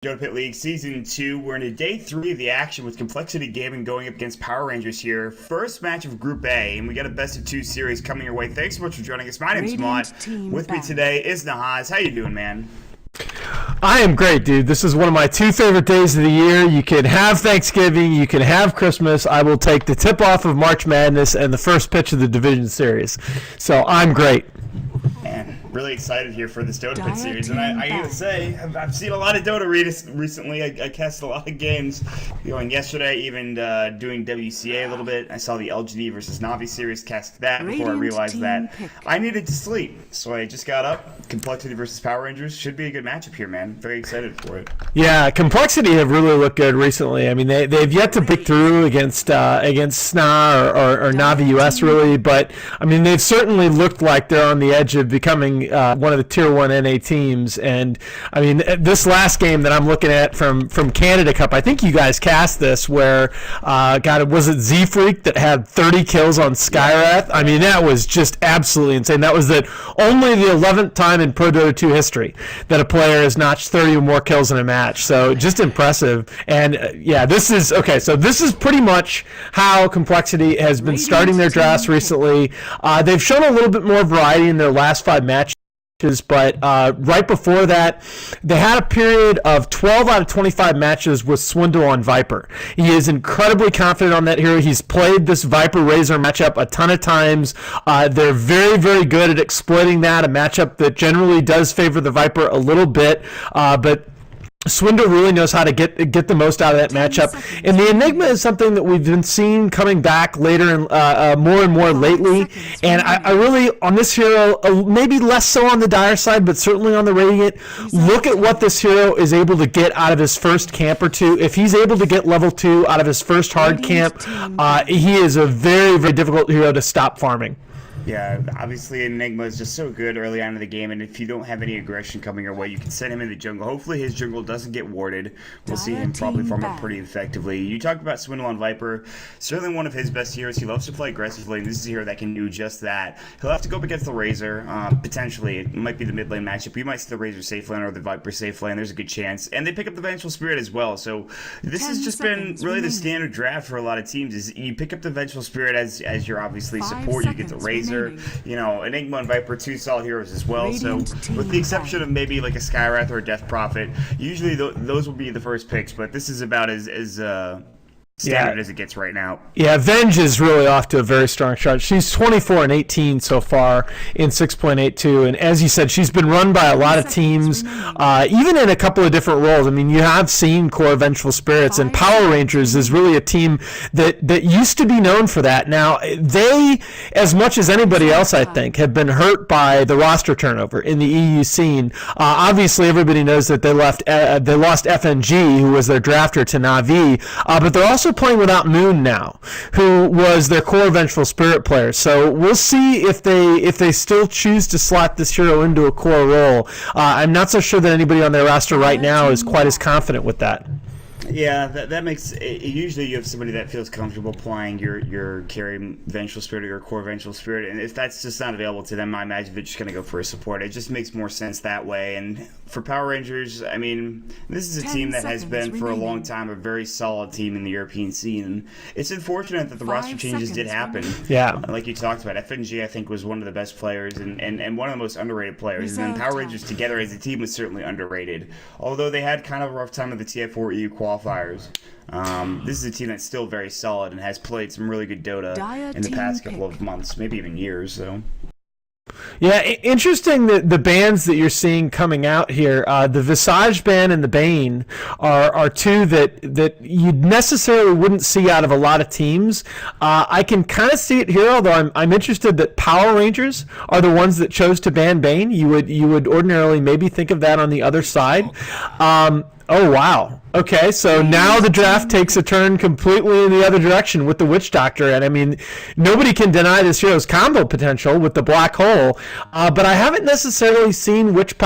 Dota Pit League Season 2. We're into Day 3 of the action with Complexity Gaming going up against Power Rangers here. First match of Group A, and we got a best-of-2 series coming your way. Thanks so much for joining us. My name's Mont. With me today is Nahaz. How you doing, man? I am great, dude. This is one of my two favorite days of the year. You can have Thanksgiving, you can have Christmas. I will take the tip-off of March Madness and the first pitch of the Division Series. So I'm great. Man, really excited here for this Dota Pit series, and I gotta say, I've seen a lot of Dota recently. I cast a lot of games going yesterday, even doing WCA a little bit. I saw the LGD versus Navi series, cast that before I realized that I needed to sleep. So I just got up. Complexity versus Power Rangers should be a good matchup here, man. Very excited for it. Yeah, Complexity have really looked good recently. I mean, they've yet to break through against SNA or Navi US, really, but I mean, they've certainly looked like they're on the edge of becoming one of the Tier 1 NA teams. And I mean, this last game that I'm looking at from Canada Cup, I think you guys cast this, where was it Z-Freak that had 30 kills on Skywrath? I mean, that was just absolutely insane. That was only the 11th time in Pro Dota 2 history that a player has notched 30 or more kills in a match. So just impressive. And yeah, this is okay. So this is pretty much how Complexity has been starting their drafts recently. They've shown a little bit more variety in their last 5 matches. But right before that, they had a period of 12 out of 25 matches with Swindle on Viper. He is incredibly confident on that hero. He's played this Viper Razor matchup a ton of times. They're very, very good at exploiting that, a matchup that generally does favor the Viper a little bit, but Swindle really knows how to get the most out of that matchup. And the Enigma is something that we've been seeing coming back later and more and more lately. And I really, on this hero, maybe less so on the Dire side, but certainly on the Radiant, look at what this hero is able to get out of his first camp or two. If he's able to get level 2 out of his first hard camp, he is a very, very difficult hero to stop farming. Yeah, obviously Enigma is just so good early on in the game, and if you don't have any aggression coming your way, you can send him in the jungle. Hopefully his jungle doesn't get warded. We'll see him probably farm up pretty effectively. You talked about Swindle on Viper. Certainly one of his best heroes. He loves to play aggressively, and this is a hero that can do just that. He'll have to go up against the Razor. Potentially, it might be the mid lane matchup. You might see the Razor safe lane or the Viper safe lane. There's a good chance. And they pick up the Vengeful Spirit as well. So this has just been really the standard draft for a lot of teams. Is you pick up the Vengeful Spirit as your obviously support. You get the Razor. You know, Enigma and Viper, 2 solid heroes as well. So, with the exception of maybe like a Skywrath or a Death Prophet, usually those will be the first picks. But this is about as standard as it gets right now. Yeah, Venge is really off to a very strong start. She's 24-18 so far in 6.82, and as you said, she's been run by a lot of teams, even in a couple of different roles. I mean, you have seen Core Vengeful Spirits, and Power Rangers is really a team that used to be known for that. Now, they, as much as anybody else, I think, have been hurt by the roster turnover in the EU scene. Obviously, everybody knows that they lost FNG, who was their drafter, to Navi, but they're also playing without Moon now, who was their core Vengeful Spirit player. So we'll see if they still choose to slot this hero into a core role. I'm not so sure that anybody on their roster right now is quite as confident with that. Yeah, that makes it, usually you have somebody that feels comfortable playing your carry Vengeful Spirit or your core Vengeful Spirit, and if that's just not available to them, I imagine they're just going to go for a support. It just makes more sense that way. And for Power Rangers, I mean, this is a team that has been for a long time a very solid team in the European scene, and it's unfortunate that the roster changes did happen. Yeah, like you talked about, FNG I think was one of the best players and one of the most underrated players, and then Power Rangers together as a team was certainly underrated, although they had kind of a rough time at the TF4 EU qualifiers. This is a team that's still very solid and has played some really good Dota in the past couple of months, maybe even years. So, yeah, interesting that the bans that you're seeing coming out here, the Visage ban and the Bane are two that you necessarily wouldn't see out of a lot of teams. I can kind of see it here, although I'm interested that Power Rangers are the ones that chose to ban Bane. You would ordinarily maybe think of that on the other side. Oh, wow. Okay, so now the draft takes a turn completely in the other direction with the Witch Doctor, and I mean, nobody can deny this hero's combo potential with the Black Hole, but I haven't necessarily seen Witch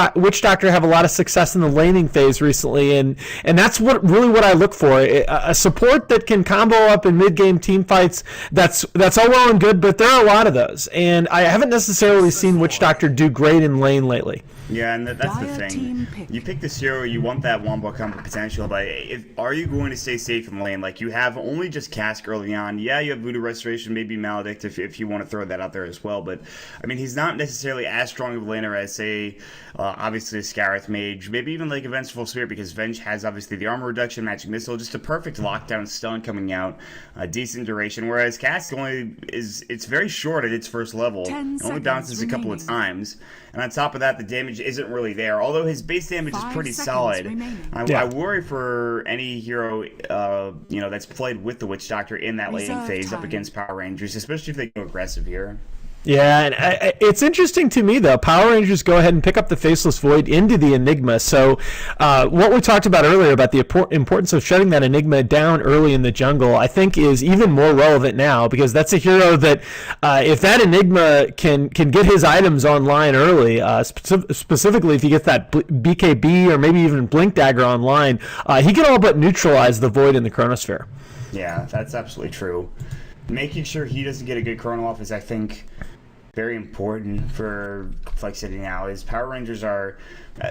Doctor have a lot of success in the laning phase recently, and that's really what I look for. A support that can combo up in mid-game team fights, that's all well and good, but there are a lot of those, and I haven't necessarily seen Witch Doctor do great in lane lately. Yeah, and that's the thing. You pick this hero, you want that wombo combo potential, but are you going to stay safe in lane? Like, you have only just Cask early on. Yeah, you have Voodoo Restoration, maybe Maledict if you want to throw that out there as well, but, I mean, he's not necessarily as strong of a laner as, say, obviously a Scarith Mage, maybe even like a Vengeful Spirit, because Venge has obviously the armor reduction, Magic Missile, just a perfect lockdown stun coming out, a decent duration, whereas Cask it's very short at its first level. It only bounces a couple of times. And on top of that, the damage isn't really there. Although his base damage is pretty solid. I worry for any hero, that's played with the Witch Doctor in that laning phase up against Power Rangers, especially if they go aggressive here. Yeah, and it's interesting to me, though. Power Rangers go ahead and pick up the Faceless Void into the Enigma. So what we talked about earlier about the importance of shutting that Enigma down early in the jungle, I think is even more relevant now, because that's a hero that if that Enigma can get his items online early, specifically if he gets that BKB or maybe even Blink Dagger online, he can all but neutralize the Void in the Chronosphere. Yeah, that's absolutely true. Making sure he doesn't get a good chrono off is, I think, very important for Complexity now. Is Power Rangers are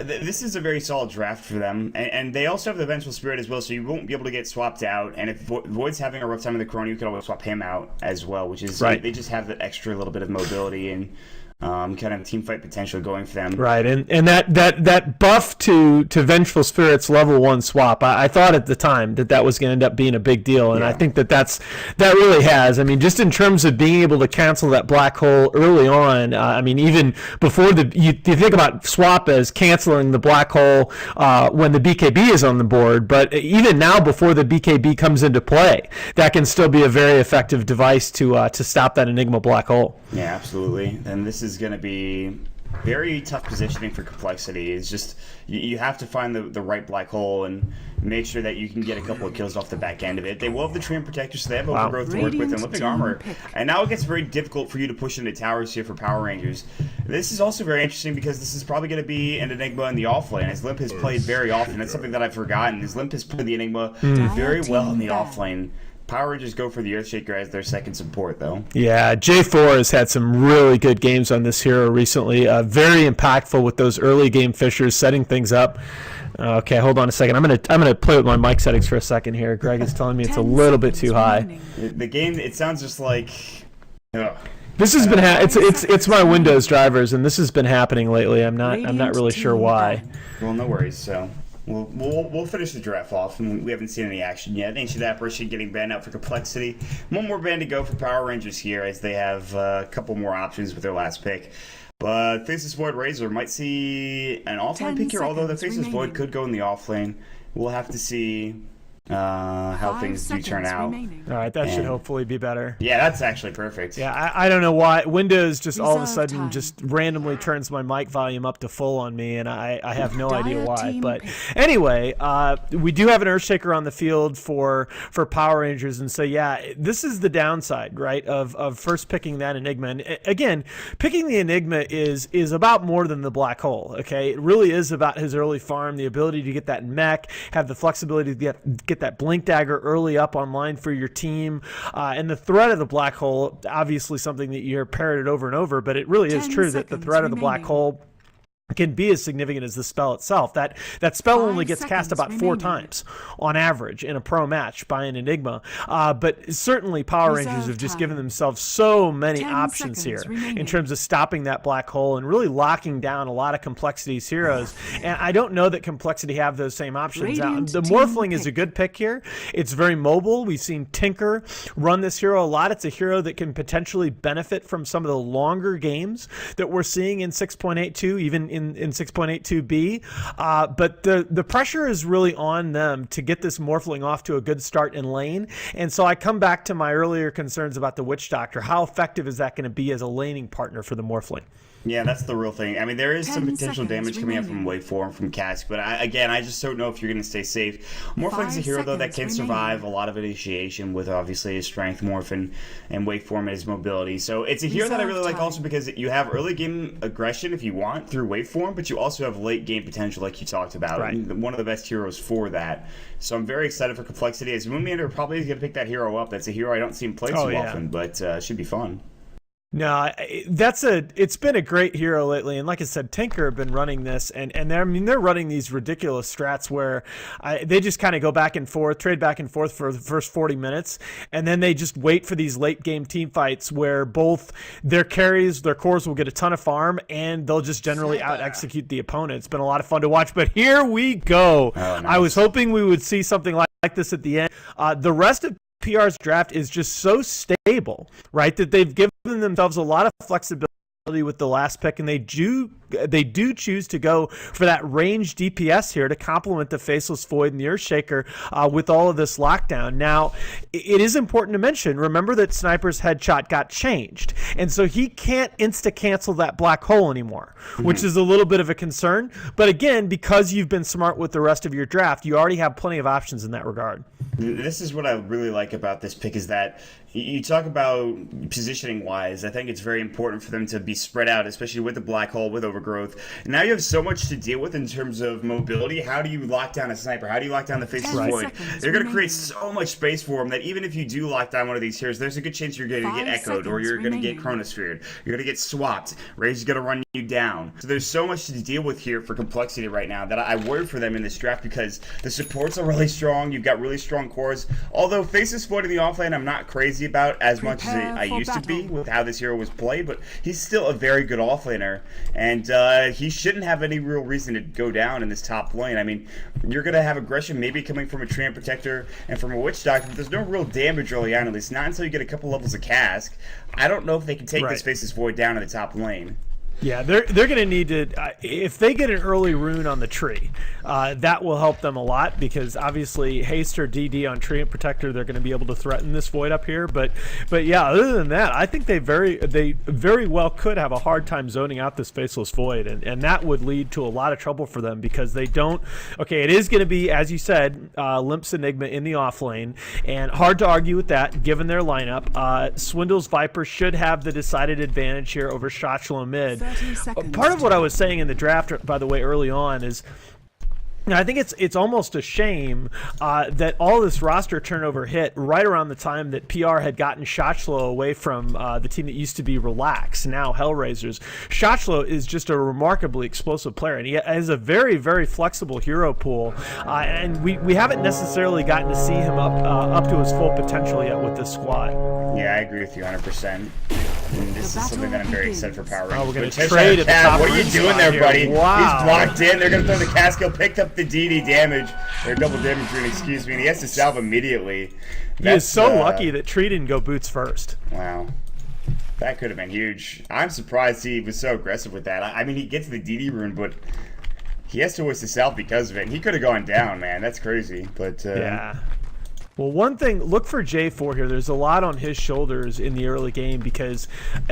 this is a very solid draft for them, and they also have the Vengeful Spirit as well, so you won't be able to get swapped out. And if Void's having a rough time in the chrono, you can always swap him out as well, which is right. They just have that extra little bit of mobility and kind of team fight potential going for them. Right, and that buff to Vengeful Spirit's level 1 swap, I thought at the time that was going to end up being a big deal, and I think that really has. I mean, just in terms of being able to cancel that black hole early on, I mean, even before you think about swap as canceling the black hole when the BKB is on the board, but even now before the BKB comes into play, that can still be a very effective device to stop that Enigma black hole. Yeah, absolutely. And this is going to be very tough positioning for Complexity. It's just you have to find the right black hole and make sure that you can get a couple of kills off the back end of it. They will have the Treant Protector, so they have overgrowth to work with and living armor. And now it gets very difficult for you to push into towers here for Power Rangers. This is also very interesting because this is probably going to be an Enigma in the offlane, as Limp has played very often. That's something that I've forgotten, is Limp has played the Enigma very well in the offlane. Power Rangers go for the Earthshaker as their second support, though. Yeah, J4 has had some really good games on this hero recently. Very impactful with those early game fishers, setting things up. Okay, hold on a second. I'm gonna play with my mic settings for a second here. Greg is telling me it's a little bit too high. The game, it sounds just like. Ugh. This has been it's my Windows drivers, and this has been happening lately. I'm not really sure why. Well, no worries. So. We'll finish the draft off, and we haven't seen any action yet. Ancient Apparition getting banned out for Complexity. One more ban to go for Power Rangers here, as they have a couple more options with their last pick. But Faceless Void Razor might see an offlane pick here, although the Faceless Void could go in the offlane. We'll have to see how things do turn out. All right, that should hopefully be better. Yeah, that's actually perfect. Yeah, I don't know why Windows just all of a sudden just randomly turns my mic volume up to full on me, and I have no idea why. But anyway, we do have an Earthshaker on the field for Power Rangers, and so yeah, this is the downside, right, of first picking that Enigma. And again, picking the Enigma is about more than the black hole. Okay, it really is about his early farm, the ability to get that mech, have the flexibility to get that Blink Dagger early up online for your team, and the threat of the black hole, obviously something that you hear parroted over and over, but it really is true that the threat of the black hole can be as significant as the spell itself. That spell only gets cast about 4 times on average in a pro match by an Enigma. But certainly Power Rangers have just given themselves so many options here in terms of stopping that black hole and really locking down a lot of Complexity's heroes. And I don't know that Complexity have those same options. The Morphling is a good pick here. It's very mobile. We've seen Tinker run this hero a lot. It's a hero that can potentially benefit from some of the longer games that we're seeing in 6.82, even in 6.82b, but the pressure is really on them to get this Morphling off to a good start in lane. And so I come back to my earlier concerns about the Witch Doctor. How effective is that going to be as a laning partner for the Morphling? Yeah, that's the real thing. I mean, there is some potential damage coming out from Waveform, from Cask, but I just don't know if you're going to stay safe. Morphling's a hero, though, that can survive a lot of initiation with, obviously, his strength, Morph, and Waveform and his mobility. So it's a hero that I really like also because you have early game aggression if you want through Waveform, but you also have late game potential like you talked about. Right. One of the best heroes for that. So I'm very excited for Complexity, as Moonlander probably is going to pick that hero up. That's a hero I don't see him play too often, but should be fun. No, it's been a great hero lately, and like I said, Tinker have been running this, and they're running these ridiculous strats where they just kind of go back and forth, trade back and forth for the first 40 minutes, and then they just wait for these late game team fights where both their carries, their cores will get a ton of farm, and they'll just generally out execute the opponent. It's been a lot of fun to watch, but here we go. Oh, nice. I was hoping we would see something like this at the end. The rest of PR's draft is just so stable, right, that they've given themselves a lot of flexibility with the last pick, and they do choose to go for that range DPS here to complement the Faceless Void and the Earthshaker with all of this lockdown. Now, it is important to mention, remember that Sniper's headshot got changed, and so he can't insta-cancel that black hole anymore, which is a little bit of a concern. But again, because you've been smart with the rest of your draft, you already have plenty of options in that regard. This is what I really like about this pick is that you talk about positioning wise. I think it's very important for them to be spread out, especially with the black hole, with overgrowth. And now you have so much to deal with in terms of mobility. How do you lock down a sniper? How do you lock down the Faceless Void? They're going to create so much space for them that even if you do lock down one of these heroes, there's a good chance you're going to get echoed or you're going to get chronosphered. You're going to get swapped. Rage is going to run you down. So there's so much to deal with here for complexity right now that I worry for them in this draft because the supports are really strong. You've got really strong cores. Although Faceless Void in the offlane, I'm not crazy about as much as I used to be with how this hero was played, but he's still a very good offlaner, and he shouldn't have any real reason to go down in this top lane. I mean, you're going to have aggression maybe coming from a Treant Protector and from a Witch Doctor, but there's no real damage early on, at least not until you get a couple levels of Cask. I don't know if they can take this Faceless Void down in the top lane. Yeah, they're going to need to, if they get an early rune on the tree, that will help them a lot because obviously haste or DD on Treant Protector, they're going to be able to threaten this void up here. But yeah, other than that, I think they very well could have a hard time zoning out this Faceless Void, and that would lead to a lot of trouble for them because they don't. Okay, it is going to be, as you said, Limp's Enigma in the off lane, and hard to argue with that given their lineup. Swindle's Viper should have the decided advantage here over Shotchlo mid. Part of what I was saying in the draft, by the way, early on is I think it's almost a shame that all this roster turnover hit right around the time that PR had gotten Shotchlo away from the team that used to be Relax, now Hellraisers. Shotchlo is just a remarkably explosive player, and he has a very, very flexible hero pool, and we haven't necessarily gotten to see him up to his full potential yet with this squad. Yeah, I agree with you 100%. And this is something that I'm very excited for Power Rangers. Oh, we're going to trade at the top. What are you doing there, buddy? Wow. He's blocked in. They're going to throw the Cask. He'll pick up the DD damage, or double damage rune, excuse me, and he has to salve immediately. He is so lucky that Tree didn't go boots first. Wow. That could have been huge. I'm surprised he was so aggressive with that. I mean, he gets the DD rune, but he has to waste the salve because of it. And he could have gone down, man. That's crazy. But yeah. Well, one thing, look for J4 here. There's a lot on his shoulders in the early game because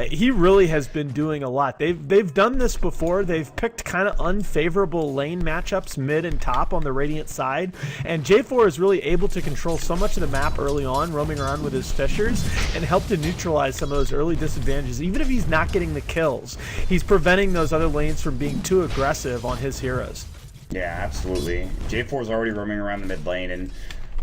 he really has been doing a lot. They've done this before. They've picked kind of unfavorable lane matchups mid and top on the Radiant side, and J4 is really able to control so much of the map early on, roaming around with his Fishers, and help to neutralize some of those early disadvantages. Even if he's not getting the kills, he's preventing those other lanes from being too aggressive on his heroes. Yeah, absolutely. J4 is already roaming around the mid lane, and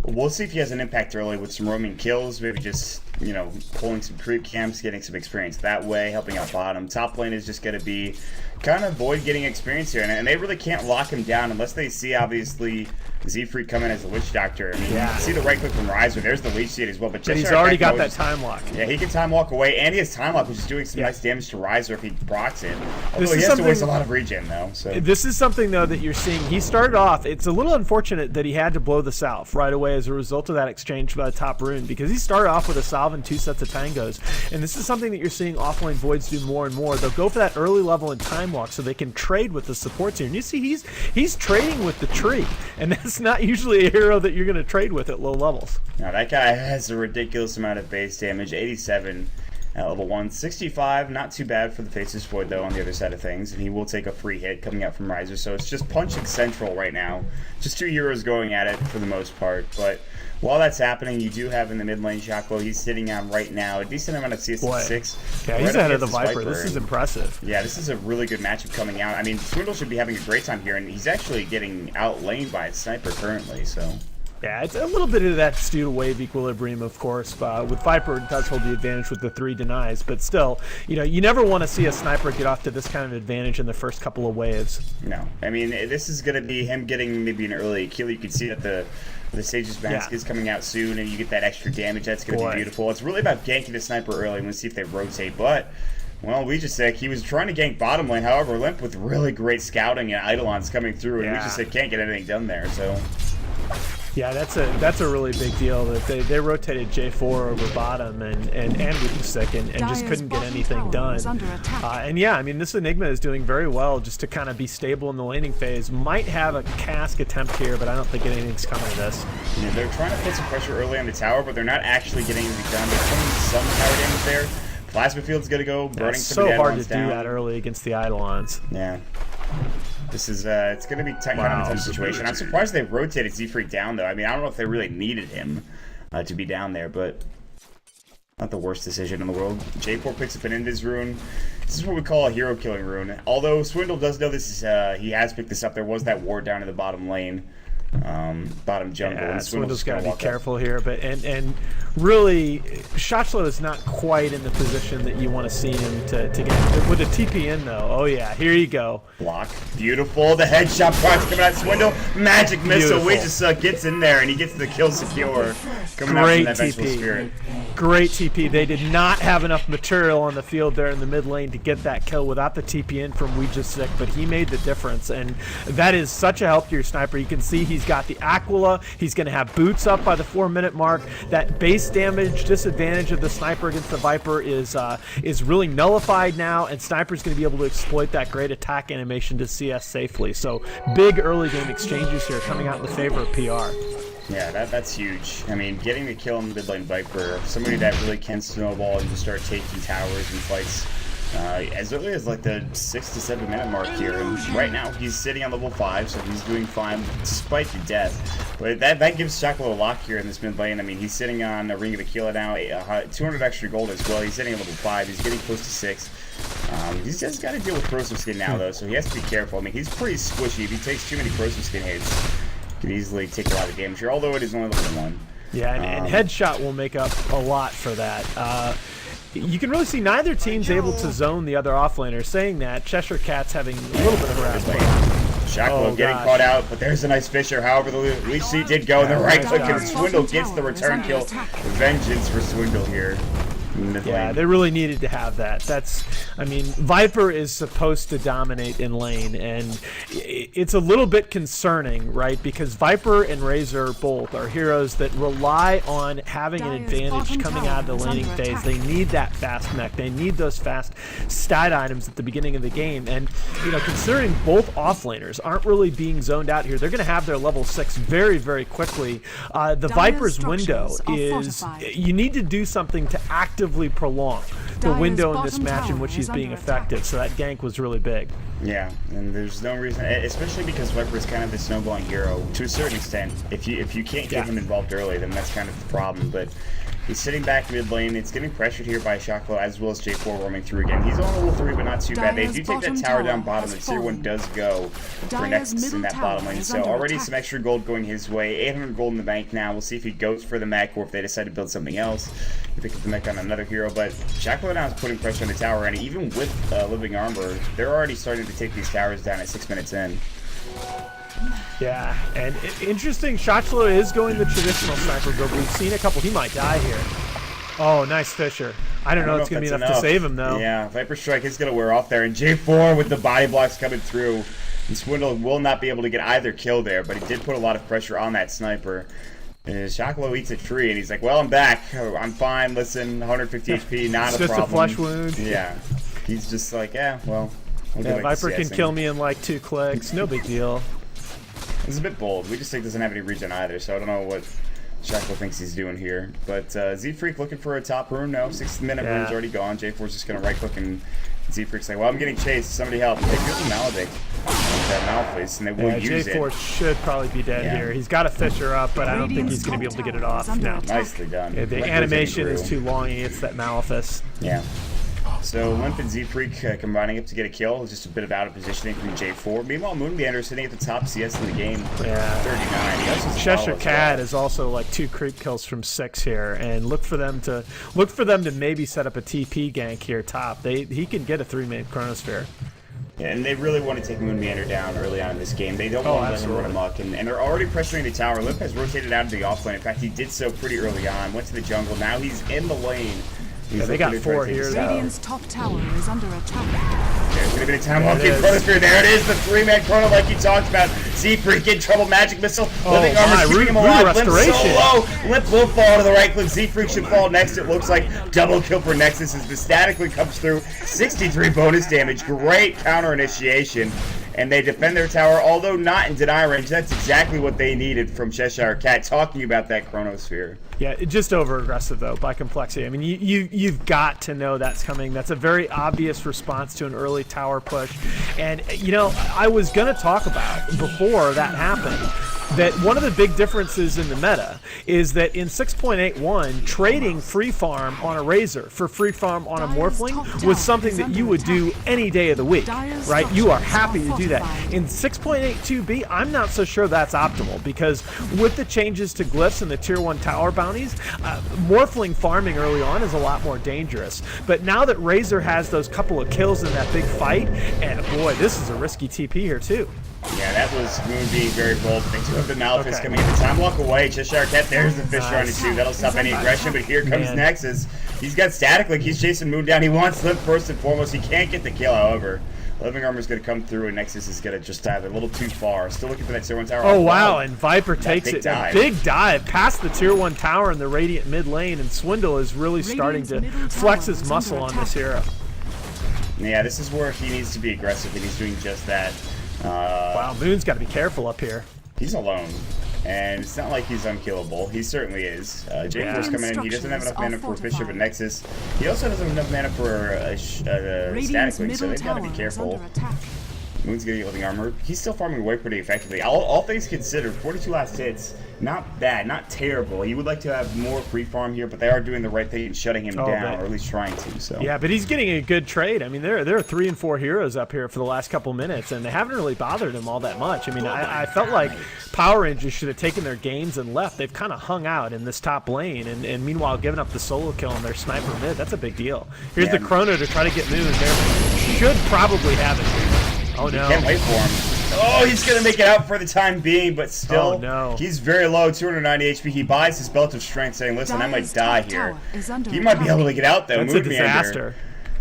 we'll see if he has an impact early with some roaming kills, maybe just, you know, pulling some creep camps, getting some experience that way, helping out bottom. Top lane is just going to be kind of Void getting experience here, and they really can't lock him down unless they see, obviously, Z-Freak come in as a Witch Doctor. I mean, you can see the right click from Riser. There's the leech seed as well. But he's already got that time lock. Yeah, he can time walk away, and he has time lock, which is doing some nice damage to Riser if he procs it. Although he has to waste a lot of regen, though. So this is something, though, that you're seeing. He started off, it's a little unfortunate that he had to blow the salve right away as a result of that exchange by the top rune, because he started off with a salve and 2 sets of tangos. And this is something that you're seeing offlane Voids do more and more. They'll go for that early level in time walk so they can trade with the supports here. And you see he's trading with the tree, and that's not usually a hero that you're going to trade with at low levels. Now that guy has a ridiculous amount of base damage, 87 at level 1, 65, not too bad for the Faceless Void though on the other side of things, and he will take a free hit coming out from Riser, so it's just punching central right now. Just 2 heroes going at it for the most part, but while that's happening, you do have in the mid lane Shotchlo. He's sitting on right now a decent amount of CS6. Yeah, he's ahead of the Viper. This is impressive. Yeah, this is a really good matchup coming out. I mean, Swindle should be having a great time here, and he's actually getting outlaned by a Sniper currently, so. Yeah, it's a little bit of that due to wave equilibrium, of course. With Viper, it does hold the advantage with the 3 denies, but still, you never want to see a sniper get off to this kind of advantage in the first couple of waves. No, I mean, this is going to be him getting maybe an early kill. You can see that the Sage's mask is coming out soon, and you get that extra damage. That's going to be beautiful. It's really about ganking the sniper early, and we'll see if they rotate, but... Well, Weejasek, he was trying to gank bottom lane, however, Limp with really great scouting and Eidolons coming through, and Weejasek can't get anything done there, so... Yeah, that's a really big deal that they rotated J4 over bottom and Weejasek and just couldn't get anything done. And yeah, I mean, this Enigma is doing very well just to kind of be stable in the laning phase. Might have a cask attempt here, but I don't think anything's coming to this. Yeah, they're trying to put some pressure early on the tower, but they're not actually getting anything done. They're putting some tower damage there. Plasma Field's gonna go, burning some of the so hard to down. do that early against the Eidolons. Yeah. This is, it's gonna be kind of a tough situation. I'm surprised they rotated Z-Freak down, though. I mean, I don't know if they really needed him to be down there, but not the worst decision in the world. J4 picks up an Invis rune. This is what we call a hero killing rune. Although Swindle does know this is, he has picked this up. There was that ward down in the bottom lane. Bottom jungle. Yeah, and Swindle's got to be careful here, but and really, Shochlo is not quite in the position that you want to see him to get with a TP in though. Oh yeah, here you go. Block, beautiful. The headshot procs coming out. Swindle, magic missile. Weejasek gets in there and he gets the kill secure. Coming out from that vengeful spirit. Great TP. They did not have enough material on the field there in the mid lane to get that kill without the TP in from Weejasek, but he made the difference, and that is such a help to your sniper. You can see he's got the Aquila. He's going to have boots up by the 4-minute mark. That base damage disadvantage of the sniper against the Viper is really nullified now, and Sniper's going to be able to exploit that great attack animation to CS safely. So big early game exchanges here coming out in the favor of PR. Yeah, that's huge. I mean, getting the kill on the mid lane Viper, somebody that really can snowball and just start taking towers and fights as early as like the 6 to 7 minute mark here. And right now he's sitting on level 5, so he's doing fine despite the death. But that gives Shochlo a lock here in this mid lane. I mean, he's sitting on a Ring of Aquila now, 200 extra gold as well. He's sitting at level 5. He's getting close to 6. He's just got to deal with corrosive skin now though, so he has to be careful. I mean, he's pretty squishy. If he takes too many corrosive skin hits, can easily take a lot of damage here, although it is only level 1. Yeah, and headshot will make up a lot for that. You can really see neither team's able to zone the other offlaner. Saying that, Cheshire Cat's having a little bit of harassment. Shochlo getting caught out, but there's a nice Fisher. However, the leech seed did go, and the right click, and Swindle gets the return kill. Vengeance for Swindle here. Yeah, they really needed to have that. I mean, Viper is supposed to dominate in lane, and it's a little bit concerning, right? Because Viper and Razor both are heroes that rely on having an advantage coming out of the laning phase. They need that fast mech. They need those fast stat items at the beginning of the game. And, considering both offlaners aren't really being zoned out here, they're going to have their level 6 very, very quickly. The Viper's window is, you need to do something to actively prolong the window in this match in which he's being effective, so that gank was really big. Yeah, and there's no reason, especially because Viper is kind of the snowballing hero to a certain extent. If you can't get him involved early, then that's kind of the problem. But he's sitting back mid lane. It's getting pressured here by Shochlo as well as J4 roaming through again. He's on level 3, but not too bad. They do take that tower down bottom, and Tier 1 does go for Nexus in that bottom lane. So already some extra gold going his way. 800 gold in the bank now. We'll see if he goes for the mech or if they decide to build something else. Pick up the mech on another hero, but Shochlo now is putting pressure on the tower, and even with living armor, they're already starting to take these towers down at 6 minutes in. Yeah, and interesting, Shochlo is going the traditional sniper build. We've seen a couple. He might die here. Oh, nice Fisher. I don't know if it's going to be enough to save him, though. Yeah, Viper Strike is going to wear off there, and J4 with the body blocks coming through. And Swindle will not be able to get either kill there, but he did put a lot of pressure on that sniper. And Shochlo eats a tree, and he's like, well, I'm back. I'm fine. Listen, 150 HP, not a problem. Just a flesh wound. Yeah. He's just like, well. Viper can kill me in like 2 clicks. No big deal. It's a bit bold. We just think doesn't have any regen either, so I don't know what Shochlo thinks he's doing here. But Z-Freak looking for a top rune. No, 6-minute rune's already gone. J4's just going to right-click, and Z-Freak's like, well, I'm getting chased. Somebody help. They give him Maledict. Malphase, and they will use J4 should probably be dead here. He's got a Fisher up, but I don't think he's going to be able to get it off now. Nicely done. The animation is too long. He hits that Malphase. Yeah. So Limp and Z-Freak combining up to get a kill. Just a bit of out of positioning from J4. Meanwhile, Moonbander sitting at the top CS in the game. Yeah. 39. He also has Cheshire Cat is also like 2 creep kills from 6 here, and look for them to maybe set up a TP gank here top. He can get a 3-man Chronosphere. Yeah, and they really want to take Moonbander down early on in this game. They don't want to let him run amok, and they're already pressuring the tower. Limp has rotated out of the offlane. In fact, he did so pretty early on. Went to the jungle. Now he's in the lane. Yeah, they got 4 here. Radiant's top tower is under attack. There's going to be a time walking Chronosphere. There it is, the 3-man Chrono like you talked about. Z-Freak in trouble, magic missile. Living armor keeping him alive. Limp so low. Limp will fall to the right cliff. Z-Freak should fall next. It looks like double kill for Nexus as the statically comes through. 63 bonus damage. Great counter initiation. And they defend their tower, although not in deny range. That's exactly what they needed from Cheshire Cat, talking about that Chronosphere. Yeah, just over aggressive though by complexity. I mean, you've got to know that's coming. That's a very obvious response to an early tower push. And you know, I was gonna talk about before that happened that one of the big differences in the meta is that in 6.81, trading free farm on a Razor for free farm on a Morphling was something that you would do any day of the week, right? You are happy to do that. In 6.82b, I'm not so sure that's optimal because with the changes to glyphs and the tier 1 tower bounties, Morphling farming early on is a lot more dangerous. But now that Razor has those couple of kills in that big fight, and boy, this is a risky TP here too. Yeah, that was Moon being very bold. They do have the Malphite coming in. The time walk away. Cheshire Cat, there's the Fisher on it too. That'll stop any aggression, but here comes Nexus. He's got Static Link. He's chasing Moon down. He wants Limp first and foremost. He can't get the kill, however. Living Armor's going to come through, and Nexus is going to just dive a little too far. Still looking for that tier 1 tower. Oh, wow, and Viper takes it. Dive. A big dive past the tier 1 tower in the Radiant mid lane, and Swindle is really starting to flex his muscle on this hero. Yeah, this is where he needs to be aggressive, and he's doing just that. Wow, Moon's got to be careful up here. He's alone, and it's not like he's unkillable. He certainly is. J4's coming in. He doesn't have enough mana for a Fisher, but Nexus. He also doesn't have enough mana for a Static Link, so they've got to be careful. Moon's getting living armor. He's still farming away pretty effectively. All things considered, 42 last hits, not bad, not terrible. He would like to have more free farm here, but they are doing the right thing and shutting him down, or at least trying to. So yeah, but he's getting a good trade. I mean, there are 3 and 4 heroes up here for the last couple minutes, and they haven't really bothered him all that much. I mean, I felt like Power Rangers should have taken their games and left. They've kind of hung out in this top lane, and meanwhile giving up the solo kill on their sniper mid. That's a big deal. Here's the Chrono to try to get Moon. There should probably have it. Oh no! Can't wait for him. Oh, he's gonna make it out for the time being, but still, he's very low, 290 HP. He buys his Belt of Strength, saying, "Listen, I might die here." He might be able to get out though. That's a disaster.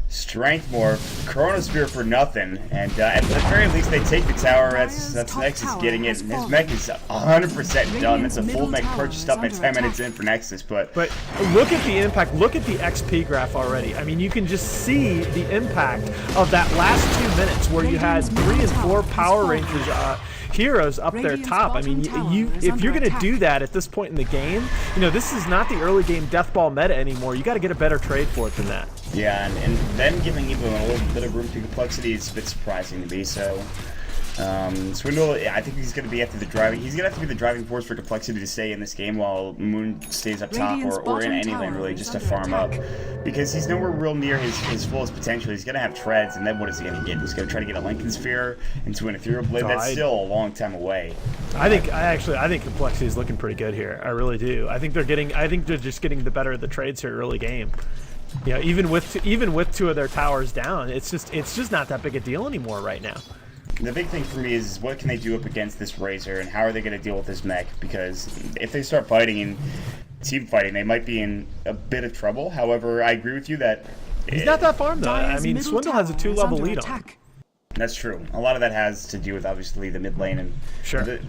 Strength more, Chronosphere for nothing, and at the very least they take the tower. That's Nexus getting it. His mech is 100% done. That's a full mech purchased up at 10 minutes in for Nexus, but look at the impact. Look at the XP graph already. I mean, you can just see the impact of that last 2 minutes where you had 3 and 4 Power Rangers heroes up there top. I mean, if you're going to do that at this point in the game, you know, this is not the early game death ball meta anymore. You got to get a better trade for it than that. Yeah, and then giving even a little bit of room to complexity is a bit surprising to me. So Swindle, I think he's going to be after the driving. He's going to have to be the driving force for complexity to stay in this game while Moon stays up top or in any lane really, just to farm up, because he's nowhere real near his fullest potential. He's going to have treads, and then what is he going to get? He's going to try to get a Lincoln Sphere into an Ethereal Blade. That's still a long time away. I think complexity is looking pretty good here. I really do. I think they're just getting the better of the trades here early game. Yeah, even with 2 of their towers down, it's just not that big a deal anymore right now. The big thing for me is what can they do up against this Razor, and how are they going to deal with this mech? Because if they start fighting and team fighting, they might be in a bit of trouble. However, I agree with you that he's not that farm though. I mean, Swindle has a 2-level lead on him. That's true. A lot of that has to do with obviously the mid lane, and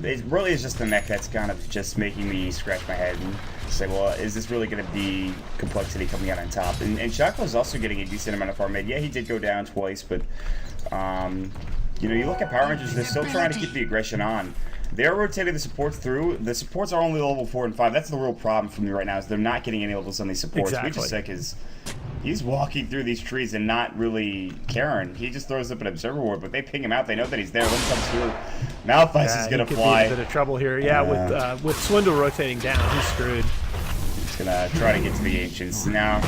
it really is just the mech that's kind of just making me scratch my head and say, well, is this really going to be complexity coming out on top? And Shackle's also getting a decent amount of farm mid. Yeah, he did go down twice, but you know, you look at Power Rangers, they're still trying to keep the aggression on. They're rotating the supports through. The supports are only level 4 and 5. That's the real problem for me right now, is they're not getting any levels on these supports. Which is he's walking through these trees and not really caring. He just throws up an Observer Ward, but they ping him out. They know that he's there. When he comes through, Malphite is going to fly. Be in a bit of trouble here. Yeah, with Swindle rotating down, he's screwed. Gonna try to get to the Ancients. No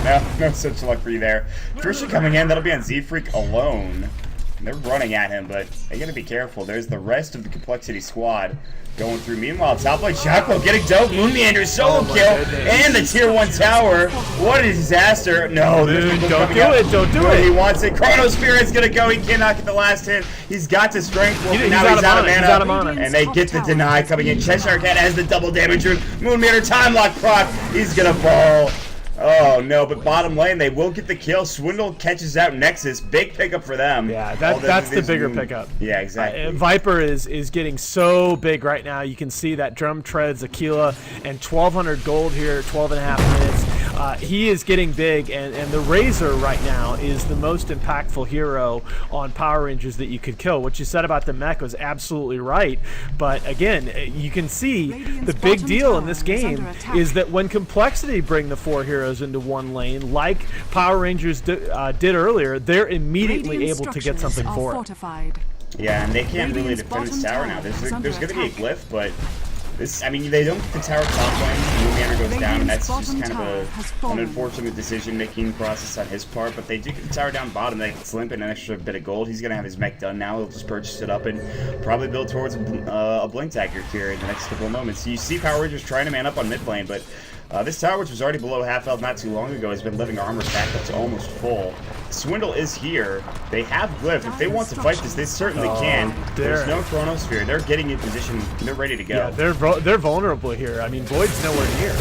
such luck for you there. Trisha coming in, that'll be on Z-Freak alone. They're running at him, but they gotta be careful. There's the rest of the Complexity squad going through. Meanwhile, top lane Shaco getting dope. Moon Meander solo kill and the tier 1 tower. What a disaster. No, dude, don't do it. He wants it. Chronosphere is gonna go. He cannot get the last hit. He's got to strength. Well, He's now he's out of mana. And they get the deny coming in. Cheshire Cat has the double damage. Moon Meander time lock proc. He's gonna fall. Oh no, but bottom lane, they will get the kill. Swindle catches out Nexus. Big pickup for them. Yeah, that's the bigger pickup. Yeah, exactly. Viper is getting so big right now. You can see that drum treads Aquila and 1,200 gold here, 12 and a half minutes. He is getting big, and the Razor right now is the most impactful hero on Power Rangers that you could kill. What you said about the mech was absolutely right, but again, you can see the big deal in this game is that when Complexity bring the 4 heroes into one lane, like Power Rangers did earlier, they're immediately able to get something for it. Yeah, and they can't really defend this tower now. There's going to be a glyph, but this, I mean, they don't get the tower top lane. Moon Meander goes down, and that's just kind of an unfortunate decision-making process on his part. But they do get the tower down bottom. They can slimp in an extra bit of gold. He's going to have his mech done now. He'll just purchase it up and probably build towards a blink dagger here in the next couple of moments. So you see Power Rangers trying to man up on mid lane, but this tower, which was already below half health not too long ago, has been living armor back up to almost full. Swindle is here. They have glyph. If they want to fight this, they certainly can. There's no Chronosphere. They're getting in position. They're ready to go. Yeah, they're vulnerable here. I mean, Void's nowhere near.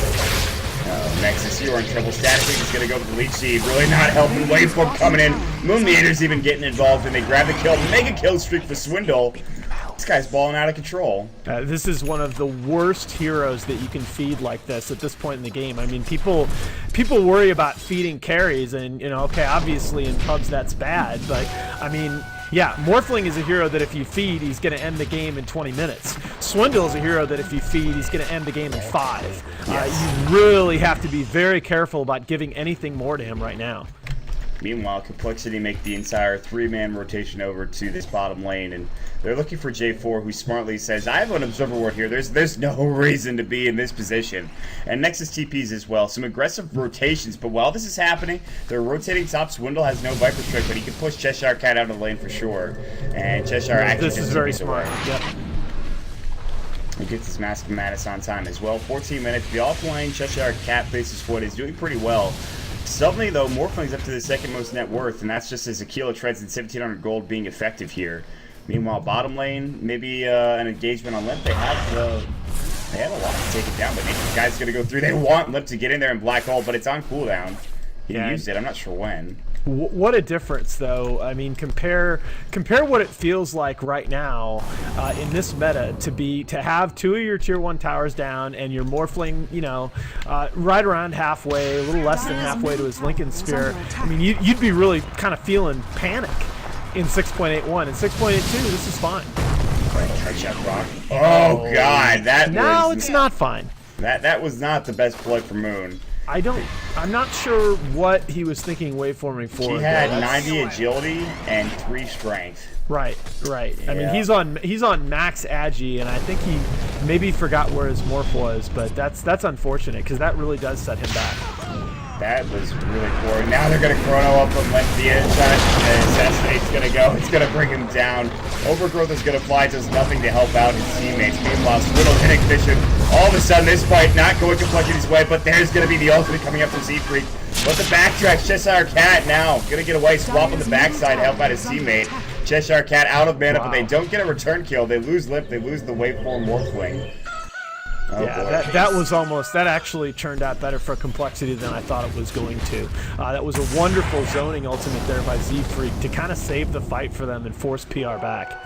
Nexus, you are in trouble. Static is going to go with the leech seed. Really not helping. Waveform coming in. Moon Meander's even getting involved, and they grab the kill. Mega kill streak for Swindle. This guy's balling out of control. This is one of the worst heroes that you can feed like this at this point in the game. I mean, people worry about feeding carries, and okay, obviously in pubs that's bad, but I mean, yeah, Morphling is a hero that if you feed, he's going to end the game in 20 minutes. Swindle is a hero that if you feed, he's going to end the game in 5. Yes. You really have to be very careful about giving anything more to him right now. Meanwhile, Complexity make the entire 3-man rotation over to this bottom lane, and they're looking for J4, who smartly says, I have an Observer Ward here. There's no reason to be in this position. And Nexus TPs as well. Some aggressive rotations, but while this is happening, they're rotating top. Swindle has no Viper Strike, but he can push Cheshire Cat out of the lane for sure. And Cheshire actually this is very smart. Yep. He gets his Mask of Madness on time as well. 14 minutes. The offlane Cheshire Cat faces Foot is doing pretty well. Suddenly, though, Morphling's up to the second most net worth, and that's just as Aquila treads and 1,700 gold being effective here. Meanwhile, bottom lane, maybe an engagement on Limp. They have a lot to take it down, but maybe the guy's going to go through. They want Limp to get in there and black hole, but it's on cooldown. He used it. I'm not sure when. What a difference, though. I mean, compare what it feels like right now in this meta to have 2 of your tier 1 towers down and your Morphling, right around halfway, a little less than halfway to his Lincoln Sphere. I mean, you'd be really kind of feeling panic in 6.81. In 6.82, this is fine. Oh God, it's not fine. That was not the best play for Moon. I'm not sure what he was thinking waveforming for. He had 90 agility and 3 strength. Right. Yeah. I mean, he's on max agi, and I think he maybe forgot where his morph was, but that's unfortunate because that really does set him back. That was really poor. Now they're going to chrono up and let the inside. Assassinate's going to go. It's going to bring him down. Overgrowth is going to fly. Does nothing to help out his teammates. Meanwhile, Swindle hitting Vision. All of a sudden, this fight not going Complexity's way, but there's going to be the ultimate coming up from Z-Freak. But the backtrack, Cheshire Cat now going to get away. Swap on the backside, help out his teammate. Cheshire Cat out of mana, but they don't get a return kill. They lose Lip. They lose the waveform Morphling. Oh, yeah, that actually turned out better for Complexity than I thought it was going to. That was a wonderful zoning ultimate there by Z-Freak to kind of save the fight for them and force PR back.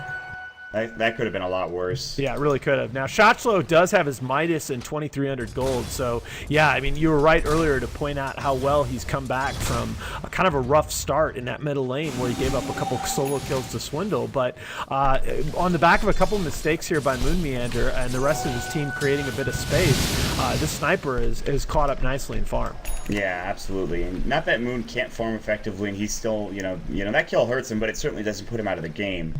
That could have been a lot worse. Yeah, it really could have. Now, Shotslow does have his Midas and 2,300 gold, so yeah, I mean, you were right earlier to point out how well he's come back from a kind of a rough start in that middle lane where he gave up a couple solo kills to Swindle, but on the back of a couple mistakes here by Moon Meander and the rest of his team creating a bit of space, this sniper is caught up nicely in farm. Yeah, absolutely. And not that Moon can't farm effectively, and he's still, that kill hurts him, but it certainly doesn't put him out of the game.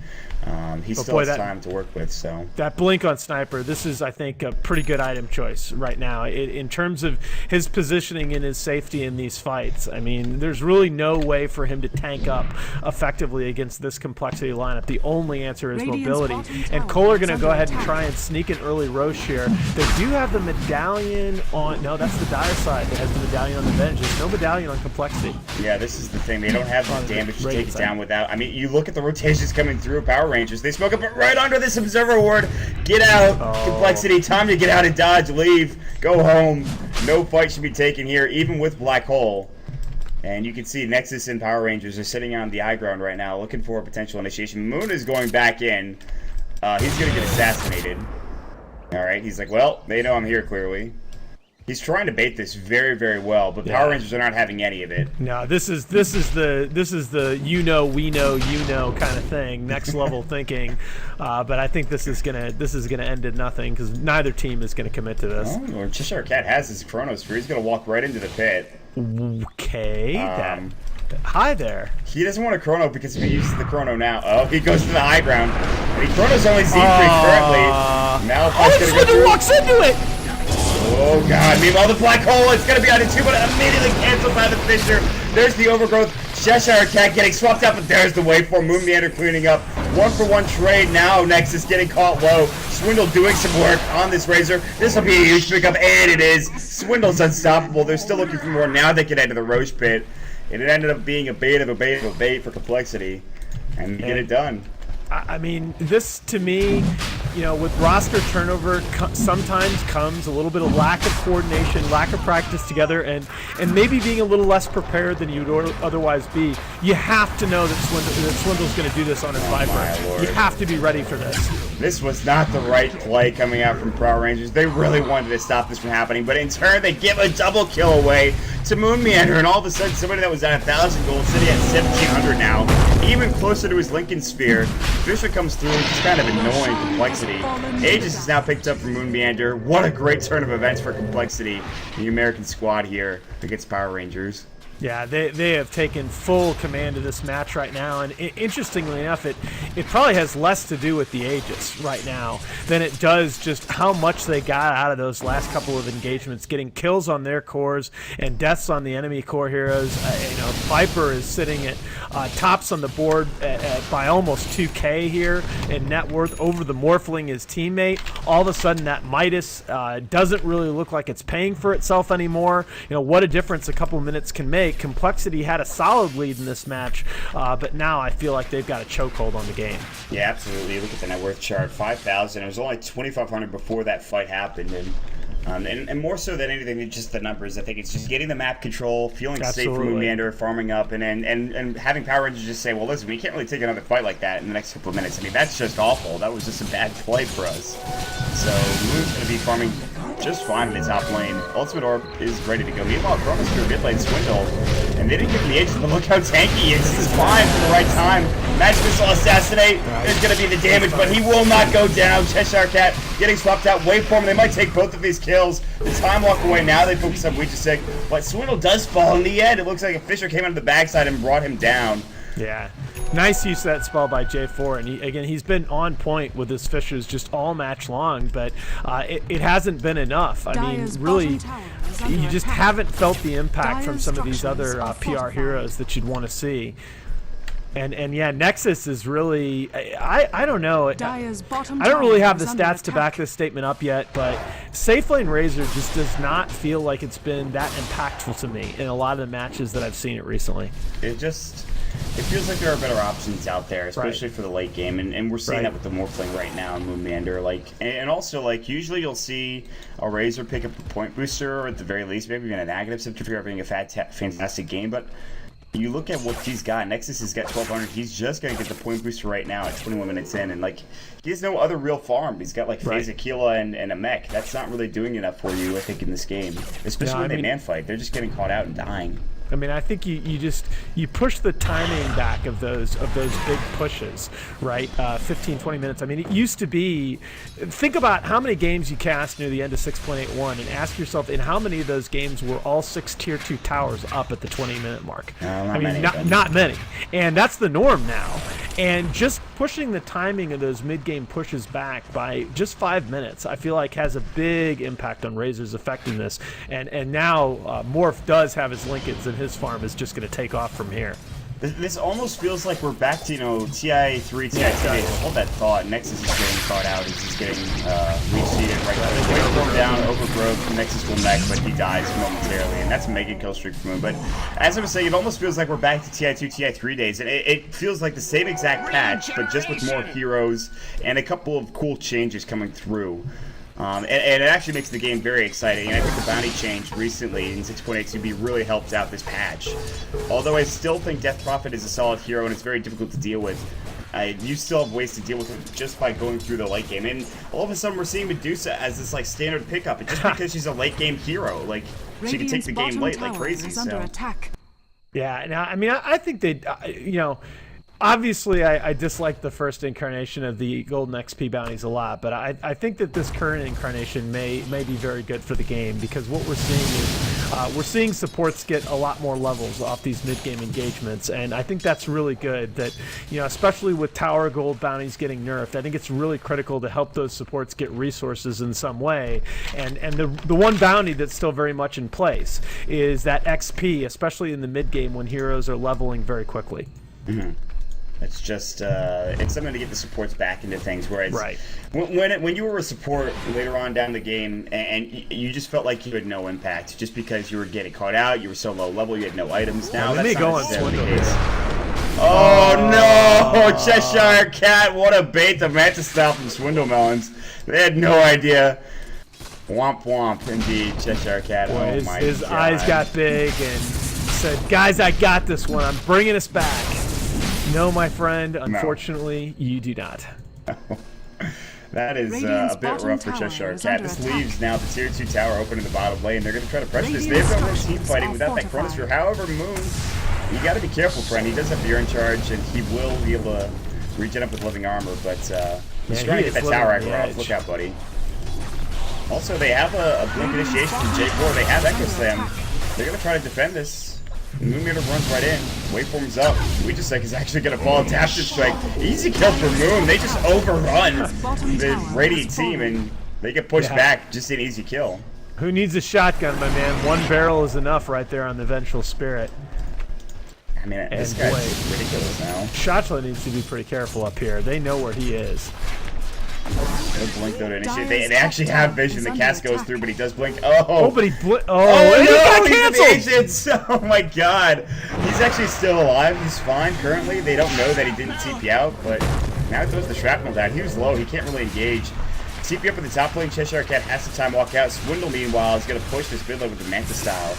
He still has time to work with. So that blink on Sniper, this is, I think, a pretty good item choice right now in terms of his positioning and his safety in these fights. I mean, there's really no way for him to tank up effectively against this complexity lineup. The only answer is mobility. And Cole are going to go ahead and try and sneak an early Roche here. They do have the medallion on. No, that's the Dire side that has the medallion on the bench. There's no medallion on complexity. Yeah, this is the thing. They don't have the damage to take it down without. I mean, you look at the rotations coming through Power Rangers. They smoke up right under this Observer Ward. Get out. Complexity. Time to get out and dodge. Leave. Go home. No fight should be taken here, even with Black Hole. And you can see Nexus and Power Rangers are sitting on the high ground right now, looking for a potential initiation. Moon is going back in. He's going to get assassinated. All right. He's like, well, they know I'm here clearly. He's trying to bait this very, very well, but Power Rangers are not having any of it. No, this is the we know kind of thing, next level thinking. But I think this is gonna end in nothing because neither team is gonna commit to this. Oh, or Cheshire Cat has his Chronosphere. He's gonna walk right into the pit. Okay. Hi there. He doesn't want a Chrono because if he uses the Chrono now, he goes to the high ground. I mean, Chrono's only Z3 currently. Now Swindle gonna go walks into it. Oh god, meanwhile the Black Hole, it's gonna be on it too, but immediately canceled by the Fisher. There's the Overgrowth. Cheshire Cat getting swapped out, but there's the waveform. Moon Meander cleaning up. 1-for-1 trade now. Nexus getting caught low. Swindle doing some work on this Razor. This will be a huge pickup, and it is. Swindle's unstoppable. They're still looking for more. Now they can enter the Roche pit. And it ended up being a bait of a bait of a bait for Complexity. And they get it done. I mean, this to me, with roster turnover sometimes comes a little bit of lack of coordination, lack of practice together, and maybe being a little less prepared than you'd otherwise be. You have to know that Swindle's going to do this on his Viper. You have to be ready for this. This was not the right play coming out from Power Rangers. They really wanted to stop this from happening, but in turn they give a double kill away to Moon Meander, and all of a sudden somebody that was at 1,000 gold sitting at 1,700 now, even closer to his Lincoln Sphere. Fisher comes through, just kind of annoying Complexity. Aegis is now picked up from Moon Meander. What a great turn of events for Complexity, the American squad here against Power Rangers. Yeah, they have taken full command of this match right now, and interestingly enough, it probably has less to do with the Aegis right now than it does just how much they got out of those last couple of engagements, getting kills on their cores and deaths on the enemy core heroes. Viper is sitting at tops on the board by almost 2K here in net worth over the Morphling, his teammate. All of a sudden, that Midas doesn't really look like it's paying for itself anymore. What a difference a couple minutes can make. Complexity had a solid lead in this match, but now I feel like they've got a chokehold on the game. Yeah, absolutely. Look at the net worth chart, 5,000. It was only 2,500 before that fight happened, and more so than anything than just the numbers. I think it's just getting the map control, feeling safe from Moon Meander, farming up, and having Power Rangers just say, well, listen, we can't really take another fight like that in the next couple of minutes. I mean, that's just awful. That was just a bad play for us. So Moon's going to be farming just fine in the top lane. Ultimate Orb is ready to go. Meanwhile, Chronos through mid lane Swindle, and they didn't get the Aegis, but look how tanky he is. This is fine for the right time. Magic Missile Assassinate. There's going to be the damage, but he will not go down. Cheshire Cat getting swapped out. Waveform, they might take both of these kills. The time walk away. Now they focus on Ouija-Sick, but Swindle does fall in the end. It looks like a Fisher came out of the backside and brought him down. Yeah. Nice use of that spell by J4, and he's been on point with his Fishers just all match long, but it hasn't been enough. I mean, really, you just haven't felt the impact from some of these other PR heroes that you'd want to see. And yeah, Nexus is really, I don't know. I don't really have the stats to back this statement up yet, but Safe Lane Razor just does not feel like it's been that impactful to me in a lot of the matches that I've seen it recently. It feels like there are better options out there, especially for the late game, and we're seeing that with the Morphling right now and Moon Meander. And also, usually you'll see a Razor pick up a point booster, or at the very least, maybe even a negative if you're having a fantastic game, but you look at what he's got. Nexus has got 1,200. He's just going to get the point booster right now at 21 minutes in. And, he has no other real farm. He's got, Phase Aquila and a mech. That's not really doing enough for you, I think, in this game. Especially when they man fight. They're just getting caught out and dying. I mean, I think you push the timing back of those big pushes, right? 15, 20 minutes. I mean, it used to be. Think about how many games you cast near the end of 6.81, and ask yourself, in how many of those games were all 6 tier 2 towers up at the 20-minute mark? Not many, and that's the norm now. And just pushing the timing of those mid-game pushes back by just 5 minutes, I feel like has a big impact on Razor's effectiveness. And now Morph does have his Lincolns, and his farm is just going to take off from here. This almost feels like we're back to, TI3, TI2 days. Hold that thought. Nexus is getting thought out as he's getting reseeded right there. Wait for him down, overgrowth. Nexus will mech, but he dies momentarily, and that's a mega kill streak for him. But as I was saying, it almost feels like we're back to TI2, TI3 days, and it feels like the same exact patch, but just with more heroes and a couple of cool changes coming through. And it actually makes the game very exciting, and I think the bounty change recently in 6.8 be really helped out this patch. Although I still think Death Prophet is a solid hero and it's very difficult to deal with. You still have ways to deal with it just by going through the late game. And all of a sudden we're seeing Medusa as this like standard pickup, and just because she's a late game hero, like she can take the game late like crazy. So. Yeah, now I mean I think they, obviously, I dislike the first incarnation of the Golden XP bounties a lot, but I think that this current incarnation may be very good for the game, because what we're seeing is we're seeing supports get a lot more levels off these mid-game engagements, and I think that's really good. That especially with Tower Gold bounties getting nerfed, I think it's really critical to help those supports get resources in some way. And the one bounty that's still very much in place is that XP, especially in the mid-game when heroes are leveling very quickly. Mm-hmm. It's just it's something to get the supports back into things. Whereas right. when you were a support later on down the game, and you just felt like you had no impact just because you were getting caught out, you were so low level, you had no items. Now that's not necessarily the case. Oh no! Cheshire Cat, what a bait the Mantis style from Swindle Melons. They had no idea. Womp womp, indeed, Cheshire Cat. Boy, his eyes got big and said, "Guys, I got this one. I'm bringing us back." No, my friend, unfortunately, you do not. That is a bit rough for Cheshire Cat. This leaves now the tier 2 tower open in the bottom lane. They're going to try to pressure this. They have no more team fighting without that Chronosphere. However, Moon, you got to be careful, friend. He does have the Urn Charge, and he will be able to regen up with living armor, but he's trying to get that tower aggro off. Look out, buddy. Also, they have a blink initiation from J4. They have Echo Slam. They're going to try to defend this. Moonmeter runs right in. Waveform's up. Ouijasec is actually going to fall. Adaptive Strike. Easy kill for Moon. They just overrun the Radiant team, and they get pushed back. Just an easy kill. Who needs a shotgun, my man? One barrel is enough right there on the Vengeful Spirit. I mean, this guy's ridiculous now. Shotla needs to be pretty careful up here. They know where he is. No blink though to initiate. They actually have vision. The cast goes through, but he does blink. Oh, but he no! He got canceled. He's an agent. Oh my god, he's actually still alive. He's fine currently. They don't know that he didn't TP out, but now he throws the shrapnel down. He was low. He can't really engage. TP up in the top lane. Cheshire Cat has the time walk out. Swindle meanwhile is gonna push this mid lane with the Manta style.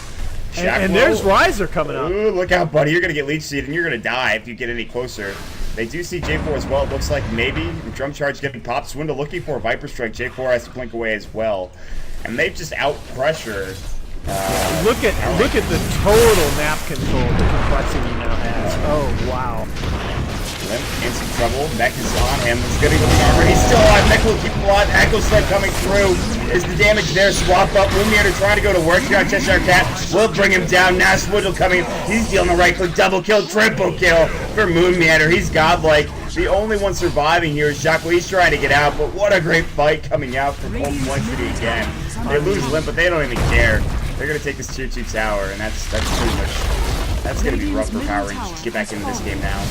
And there's Riser coming up. Ooh, look out, buddy. You're gonna get leech seed and you're gonna die if you get any closer. They do see J4 as well. It looks like maybe Drum Charge getting popped. Swindle looking for a Viper Strike. J4 has to blink away as well. And they've just out-pressured. Look at the total map control the Complexity now has. Oh, wow. Limp in some trouble. Mech is on him. He's getting the armor. He's still alive. Mech will keep him alive. Echo Slam coming through. Is the damage there? Swap up. Moonmeter trying to go to work here on Cheshire Cat. Will bring him down. Now Swindle coming. He's dealing the right click. Double kill. Triple kill for Moonmeter. He's godlike. The only one surviving here is Jacques. He's trying to get out, but what a great fight coming out from Complexity again. They lose Limp, but they don't even care. They're going to take this tier 2 tower, and that's pretty much... That's going to be rough for Power Rangers to get back into this game now.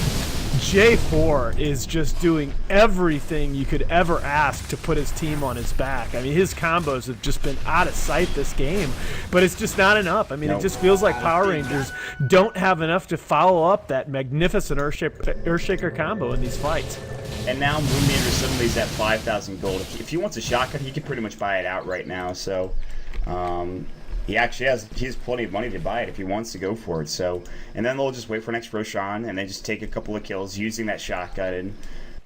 J4 is just doing everything you could ever ask to put his team on his back. I mean, his combos have just been out of sight this game, but it's just not enough. I mean, it just feels like Power Rangers don't have enough to follow up that magnificent Earthshaker combo in these fights. And now Moonmeter suddenly is at 5,000 gold. If he wants a shotgun, he can pretty much buy it out right now. So, he actually has plenty of money to buy it if he wants to go for it. So, and then they'll just wait for next Roshan and then just take a couple of kills using that shotgun. And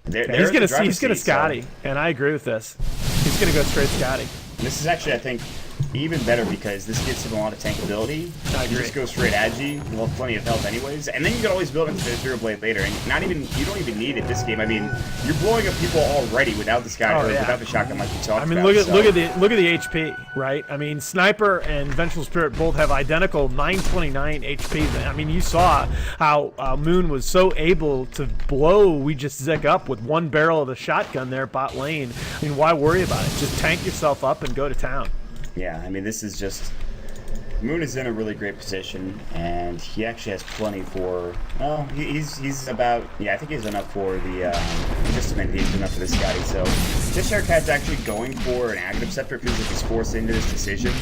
he's gonna Scotty, and I agree with this. He's gonna go straight Scotty. This is actually, I think, even better because this gives him a lot of tankability. You just go straight agi. You'll have plenty of health anyways, and then you can always build into the Zero Blade later. And you don't even need it this game. I mean, you're blowing up people already without the sky, without the shotgun, like you talked about. I mean, look at the HP, right? I mean, Sniper and Vengeful Spirit both have identical 929 HP. I mean, you saw how Moon was so able to blow We Just Zick up with one barrel of the shotgun there, bot lane. I mean, why worry about it? Just tank yourself up and go to town. Yeah, I mean, this is just... Moon is in a really great position, and he actually has plenty for... Well, he's about... Yeah, I think he's enough for the... just a minute, he's enough for the Scotty, so... Cheshire Cat's actually going for an Aghanim Scepter. Feels like he's forced into this decision.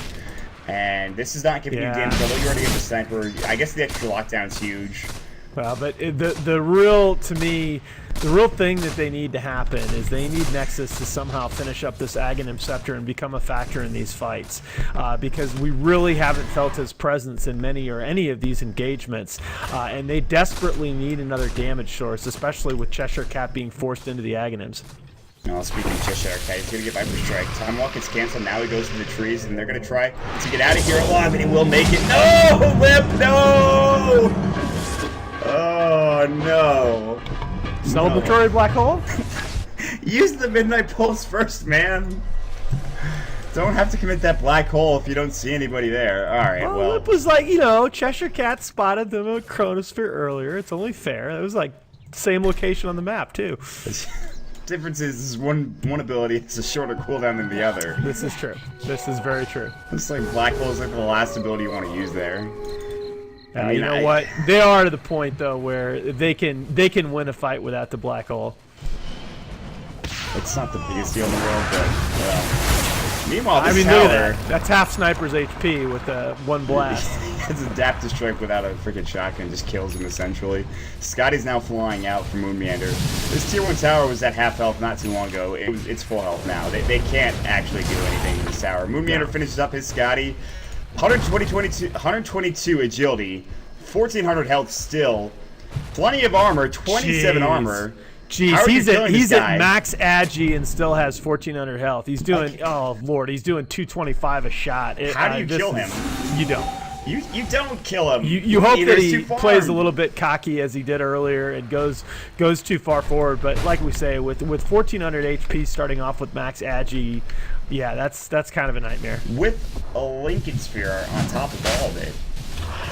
And this is not giving you damage, although you already have the Sniper. I guess the extra lockdown's huge. Well, but the real, to me, the real thing that they need to happen is they need Nexus to somehow finish up this Aghanim Scepter and become a factor in these fights, because we really haven't felt his presence in many or any of these engagements, and they desperately need another damage source, especially with Cheshire Cat being forced into the Aghanims. No, speaking of Cheshire Cat, he's going to get Viper Strike. Time Walk gets canceled, now he goes to the trees, and they're going to try to get out of here alive, and he will make it. No! Whip, no! Oh, no. Celebratory black hole? Use the Midnight Pulse first, man. Don't have to commit that black hole if you don't see anybody there. Alright, well. It was like, you know, Cheshire Cat spotted them at Chronosphere earlier. It's only fair. It was like same location on the map, too. Difference is one ability has a shorter cooldown than the other. This is true. This is very true. It's like black hole is like the last ability you want to use there. I mean, you know what? They are to the point though where they can win a fight without the black hole. It's not the biggest deal in the world, but well. Meanwhile, this look tower, at that. That's half Sniper's HP with one blast. It's Adaptive Strike without a freaking shotgun, just kills him essentially. Scotty's now flying out from Moon Meander. This tier 1 tower was at half health not too long ago. It's full health now. They can't actually do anything to this tower. Moon Meander finishes up his Scotty. 122 agility, 1400 health still, plenty of armor, 27 armor. Jeez, he's at max agi and still has 1400 health. He's doing, oh lord, he's doing 225 a shot. How do you kill him? You don't. You don't kill him. You hope that he plays a little bit cocky as he did earlier and goes too far forward. But like we say, with 1400 HP starting off with max agi, yeah, that's kind of a nightmare. With a Lincoln Sphere on top of all of it.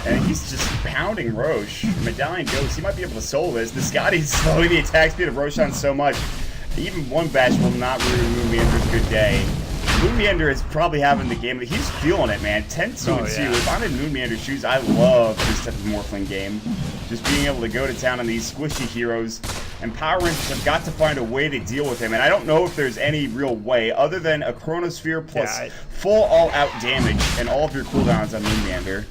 And he's just pounding Roche. Medallion Ghost, he might be able to solo this. The Scotty's slowing the attack speed of Roshan so much. Even one bash will not ruin Moon Meander's good day. Moon Meander is probably having the game. He's feeling it, man. 10-2-2. If I'm in Moon Meander's shoes, I love this type of Morphling game. Just being able to go to town on these squishy heroes. And Power Rangers have got to find a way to deal with him. And I don't know if there's any real way other than a Chronosphere plus full all-out damage and all of your cooldowns on Moon Meander.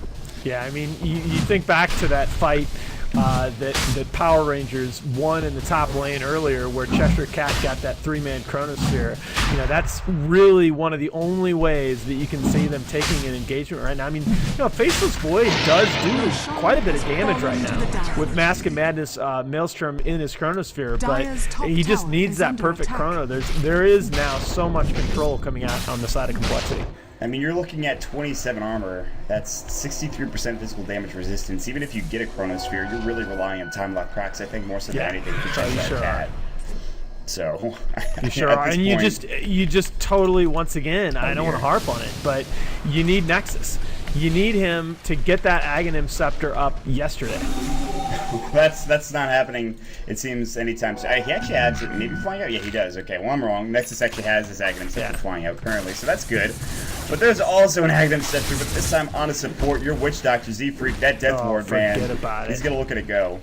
Yeah, I mean, you think back to that fight that Power Rangers won in the top lane earlier where Cheshire Cat got that 3-man Chronosphere. You know, that's really one of the only ways that you can see them taking an engagement right now. I mean, you know, Faceless Void does do quite a bit of damage right now with Mask of Madness Maelstrom in his Chronosphere, but he just needs that perfect chrono. There is now so much control coming out on the side of Complexity. I mean, you're looking at 27 armor. That's 63% physical damage resistance. Even if you get a Chronosphere, you're really relying on Time Lock cracks, I think, more so than anything to protect that cat. So, you sure are. And you just totally, once again, I don't want to harp on it, but you need Nexus. You need him to get that Aghanim Scepter up yesterday. That's not happening, it seems, anytime soon. He actually has it, maybe flying out? Yeah, he does. Okay, well, I'm wrong. Nexus actually has his Aghanim Scepter flying out currently, so that's good. But there's also an Aghanim Scepter, but this time on a support. Your Witch Doctor, Z-Freak, that Death Lord, man. He's going to look at it go.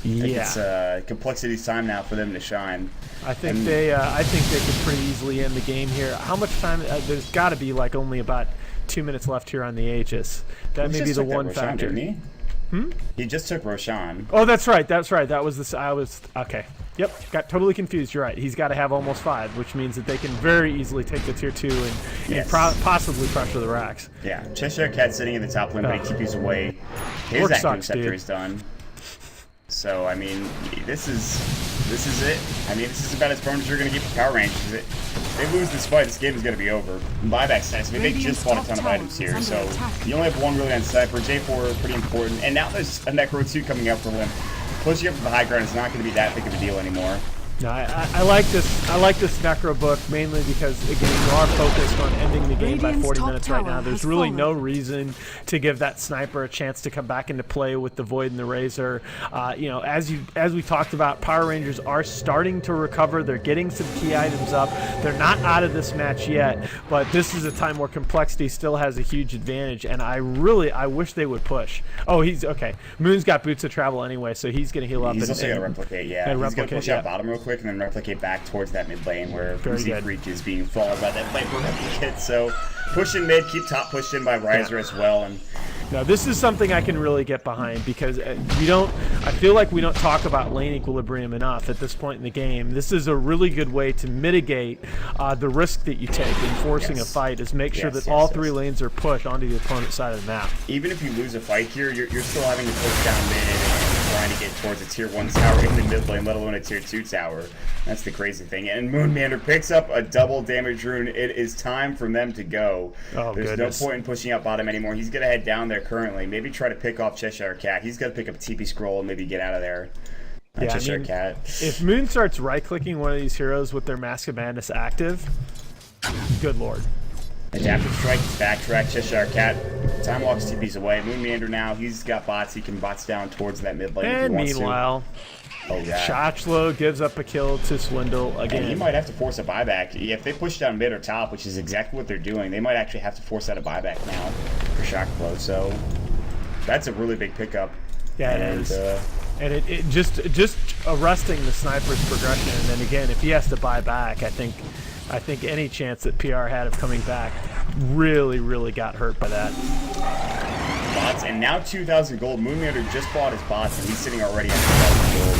I think it's Complexity's time now for them to shine. I think they could pretty easily end the game here. How much time? There's got to be like only about 2 minutes left here on the Aegis. That may be the one factor. Didn't he? He just took Roshan. Oh, that's right. That's right. That was this. Okay. Yep. Got totally confused. You're right. He's got to have almost 5, which means that they can very easily take the tier 2 and possibly pressure the racks. Yeah. Cheshire Cat sitting in the top lane, but he TP's away. His Aghanim Scepter is done. So, I mean, this is it. I mean, this is about as far as you're going to get for Power Rangers. they lose this fight, this game is going to be over. Buyback sense. I mean, they just bought a ton of items here, so you only have one really on sniper. J4 pretty important, and now there's a Necro 2 coming up for Limp. Pushing up from the high ground is not going to be that big of a deal anymore. No, I like this. I like this Necro book mainly because, again, you are focused on ending the game by 40 minutes right now. There's really no reason to give that sniper a chance to come back into play with the Void and the Razor. You know, as we talked about, Power Rangers are starting to recover. They're getting some key items up. They're not out of this match yet, but this is a time where complexity still has a huge advantage, and I wish they would push. Oh, he's okay. Moon's got boots of travel anyway, so he's going to heal up. He's also going to replicate, yeah. He's going to push out bottom real quick and then replicate back towards that mid lane where MC Freak is being followed by that Viper replicate. So push in mid, keep top pushed in by Riser as well. And now this is something I can really get behind because I feel like we don't talk about lane equilibrium enough at this point in the game. This is a really good way to mitigate the risk that you take in forcing a fight, is make sure that all three lanes are pushed onto the opponent's side of the map. Even if you lose a fight here, you're still having to push down mid and trying to get towards a tier 1 tower in the mid lane, let alone a tier 2 tower. That's the crazy thing. And Moonmander picks up a double damage rune. It is time for them to go. Oh, There's goodness. no point in pushing out bottom anymore. He's going to head down there currently. Maybe try to pick off Cheshire Cat. He's got to pick up a TP scroll and maybe get out of there. Cheshire Cat. If Moon starts right-clicking one of these heroes with their Mask of Madness active, good lord. Adaptive Strike, backtrack, Cheshire Cat. Time walks TP's away. Moonmander now, he's got bots. He can bots down towards that mid lane if he And wants meanwhile, Shachlo gives up a kill to Swindle again. And he might have to force a buyback. If they push down mid or top, which is exactly what they're doing, they might actually have to force out a buyback now for Shachlo. So that's a really big pickup. Yeah, it is. And it just arresting the sniper's progression, and then again, if he has to buy back, I think any chance that PR had of coming back really got hurt by that. Bots, and now 2,000 gold. Moonmander just bought his bots, and he's sitting already at 2,000 gold.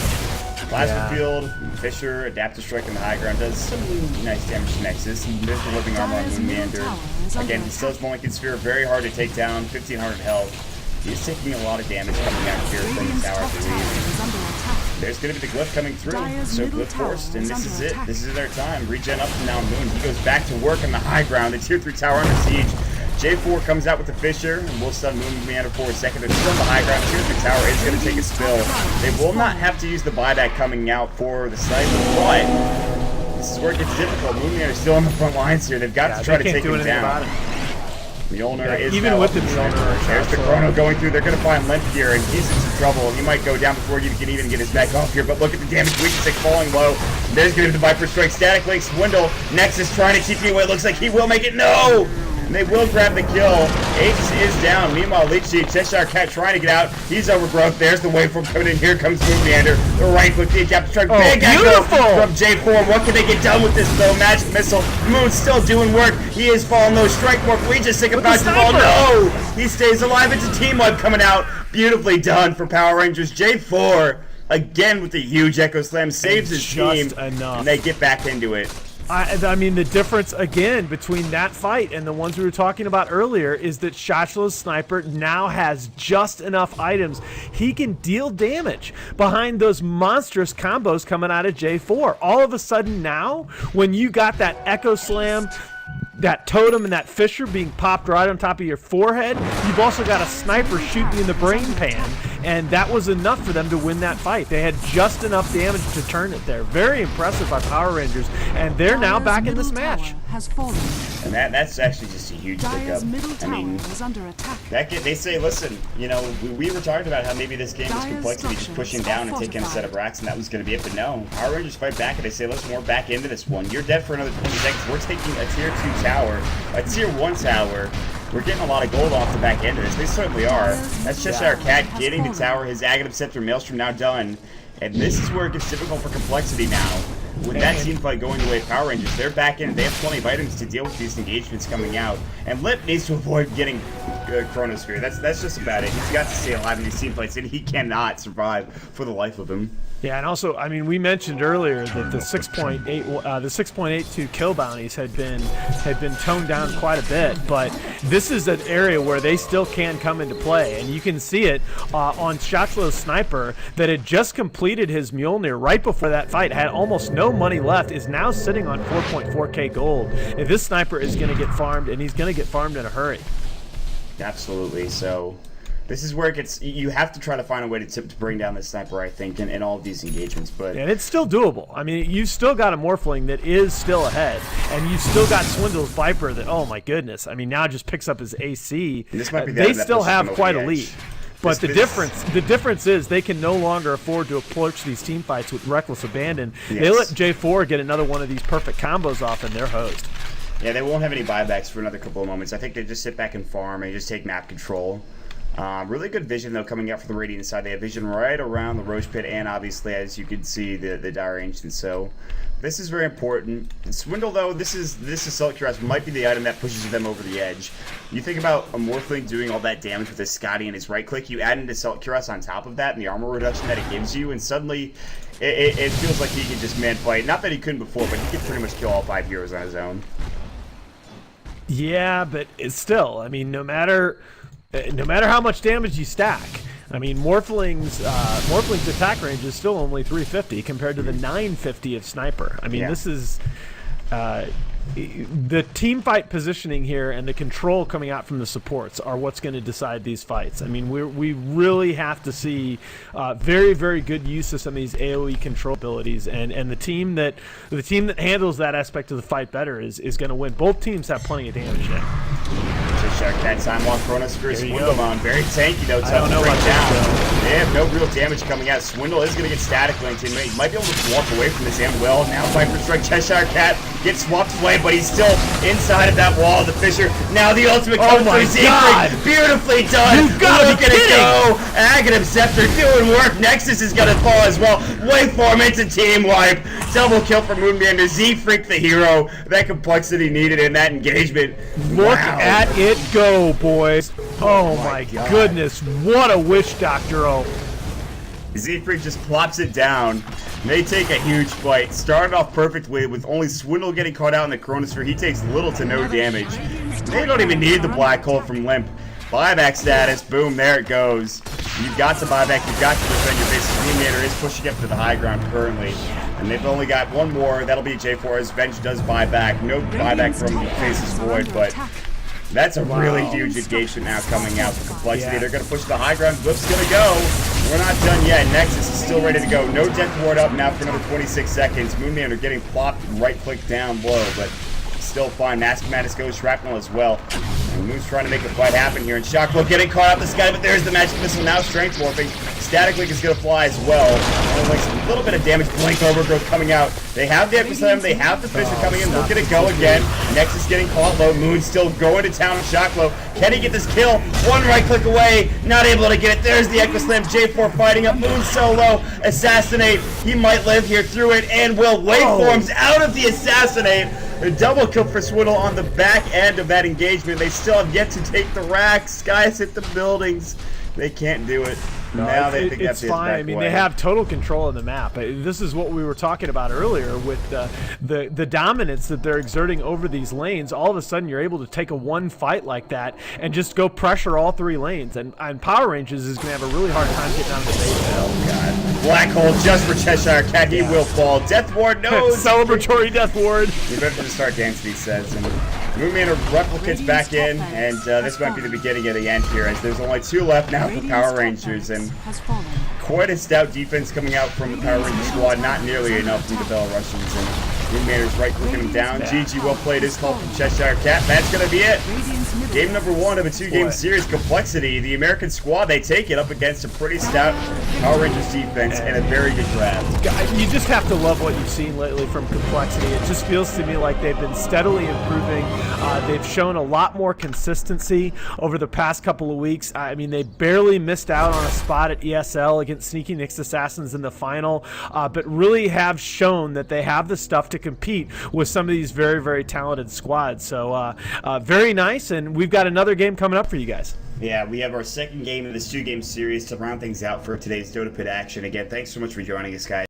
Plasma Field, Fisher, Adaptive Strike in the high ground does some nice damage to Nexus. There's the living armor on Moonmander. Again, he still has Moonlight Sphere, very hard to take down, 1,500 health. He's taking a lot of damage coming out here from the tower, I believe. There's going to be the glyph coming through. So glyph forced, and this is it. This is their time. Regen up from now Moon. He goes back to work on the high ground. The tier 3 tower under siege. J4 comes out with the Fisher, and we'll stun Moonmander for a second. They're still on the high ground. Tier 3 tower is going to take a spill. They will not have to use the buyback coming out for the sniper, but this is where it gets difficult. Moonmander's still on the front lines here. They've got to try to take him down. Mjolnir is even with the Mjolnir. There's the Chrono going through. They're going to find Limp here, and he's in some trouble. He might go down before you can even get his back off here, but look at the damage. Weak 6 falling low. There's going to be the Viper Strike. Static Link, Swindle. Nexus trying to keep me away. Looks like he will make it. No! And they will grab the kill. Aegis is down. Meanwhile, Leechy, Cheshire Cat trying to get out. He's overgrowth. There's the waveform coming in. Here comes Moonmander. The right click, the Adaptive Strike. Big echo from J4. What can they get done with this, though? Magic Missile. Moon's still doing work. He is falling low. Strike Morph. We just think about the ball. No! He stays alive. It's a Team Web coming out. Beautifully done for Power Rangers. J4, again with the huge Echo Slam, saves his team. And they get back into it. I mean, the difference, again, between that fight and the ones we were talking about earlier is that Shachlo's sniper now has just enough items. He can deal damage behind those monstrous combos coming out of J4. All of a sudden now, when you got that Echo Slam, that totem and that Fisher being popped right on top of your forehead, you've also got a sniper shooting you in the brain pan, and that was enough for them to win that fight. They had just enough damage to turn it there. Very impressive by Power Rangers, and they're now back in this match. And that's actually just a huge pickup. I mean, they say, listen, you know, we were talking about how maybe this game was complexity, just pushing down and taking a set of racks, and that was going to be it, but no. Power Rangers fight back, and they say, listen, we're back into this one. You're dead for another 20 seconds. We're taking a tier 2 tower, a tier 1 tower. We're getting a lot of gold off the back end of this. They certainly are. That's Cheshire Cat getting the tower, his Aghanim Scepter Maelstrom now done. And this is where it gets difficult for complexity now. With that team fight going the way of Power Rangers, they're back in. They have plenty of items to deal with these engagements coming out. And Lip needs to avoid getting Chronosphere. That's just about it. He's got to stay alive in these team fights, and he cannot survive for the life of him. Yeah, and also, I mean, we mentioned earlier that the 6.82 kill bounties had been toned down quite a bit, but this is an area where they still can come into play, and you can see it on Shachlo's sniper that had just completed his Mjolnir right before that fight, had almost no money left, is now sitting on 4.4k gold. If this sniper is going to get farmed, and he's going to get farmed in a hurry. Absolutely. So this is where it gets. You have to try to find a way to bring down the sniper, I think, in all of these engagements. But and it's still doable. I mean, you've still got a Morphling that is still ahead, and you've still got Swindle's Viper that, oh my goodness, I mean, now just picks up his AC. This might be they still have quite a lead. But the difference is they can no longer afford to approach these team fights with reckless abandon. Yes. They let J4 get another one of these perfect combos off, and they're hosed. Yeah, they won't have any buybacks for another couple of moments. I think they just sit back and farm and just take map control. Really good vision, though, coming out from the Radiant side. They have vision right around the Roche Pit and, obviously, as you can see, the Dire Ancient. So this is very important. Swindle, though, this Assault Cuirass might be the item that pushes them over the edge. You think about a Morphling doing all that damage with his Scotty and his right-click, you add an Assault Cuirass on top of that and the armor reduction that it gives you, and suddenly it feels like he can just man-fight. Not that he couldn't before, but he could pretty much kill all 5 heroes on his own. Yeah, but it's still, I mean, no matter how much damage you stack, I mean, Morphling's attack range is still only 350 compared to the 950 of Sniper. I mean, This is the team fight positioning here and the control coming out from the supports are what's going to decide these fights. I mean, we really have to see very, very good use of some of these AoE control abilities, and the team that handles that aspect of the fight better is going to win. Both teams have plenty of damage there. Shark that time while Chronosphere Swindle on. Very tanky though, tough to break down. They have no real damage coming out. Swindle is going to get static linked in. He might be able to walk away from this and will. Now Viper Strike Cheshire Cat gets swapped away, but he's still inside of that wall of the Fissure. Now the ultimate comes from Siegfried. Beautifully done. You've got to be kidding. Go. Aghanim Scepter doing work. Nexus is going to fall as well. Waveform into team wipe. Double kill for Moonbander. Z-Freak the hero. That complexity needed in that engagement. Look at it go, boys. Oh my goodness. What a wish, Dr. O. Z-Freak just plops it down. They take a huge fight. Started off perfectly with only Swindle getting caught out in the Chronosphere. He takes little to no damage. They don't even need the Black Hole from Limp. Buyback status. Boom, there it goes. You've got to buy back. You've got to defend your base. Moonbander is pushing up to the high ground currently. And they've only got one more. That'll be J4 as Venge does buy back. No buyback from Faces Void, but that's a really huge engagement now coming out for complexity. They're going to push the high ground. Whip's going to go. We're not done yet. Nexus is still ready to go. No Death Ward up now for another 26 seconds. Moonbander getting plopped right click down low, but still fine. Mask Madness goes Shrapnel as well. And Moon's trying to make a fight happen here. And Shockwell getting caught up the sky, but there's the magic missile now. Strength morphing. Static Link is going to fly as well. Only like a little bit of damage. Blink Overgrowth coming out. They have the Equislam. They have the Fissure coming in. Look at it go again. Nexus getting caught low. Moon still going to town with Shocklow. Can he get this kill? One right click away. Not able to get it. There's the Equislam. J4 fighting up. Moon solo. Assassinate. He might live here through it and will. Waveforms out of the Assassinate. A double kill for Swindle on the back end of that engagement. They still have yet to take the racks. Guys hit the buildings. They can't do it. No, now they think that's fine. I mean, they have total control of the map. This is what we were talking about earlier with the dominance that they're exerting over these lanes. All of a sudden, you're able to take a one fight like that and just go pressure all three lanes. And Power Rangers is going to have a really hard time getting out of the base. Oh, God. Black Hole just for Cheshire Cat. He will fall. Death Ward, no. Celebratory Death Ward. We better just start dancing, he says. And Moonbander replicates back in, and this might be the beginning of the end here, as there's only 2 left now for Power Rangers, and quite a stout defense coming out from the Power Ranger squad, not nearly enough from the Bell Russians, and Moonbander's right clicking him down. GG, well played, is called from Cheshire Cat. That's going to be it. Game number 1 of a 2-game series. Complexity, the American squad, they take it up against a pretty stout Power Rangers defense and a very good grab. You just have to love what you've seen lately from Complexity. It just feels to me like they've been steadily improving. They've shown a lot more consistency over the past couple of weeks. I mean, they barely missed out on a spot at ESL against Sneaky Nyx Assassins in the final, but really have shown that they have the stuff to compete with some of these very, very talented squads. So very nice, and we've got another game coming up for you guys. Yeah, we have our second game of this 2-game series to round things out for today's Dota Pit action. Again, thanks so much for joining us, guys.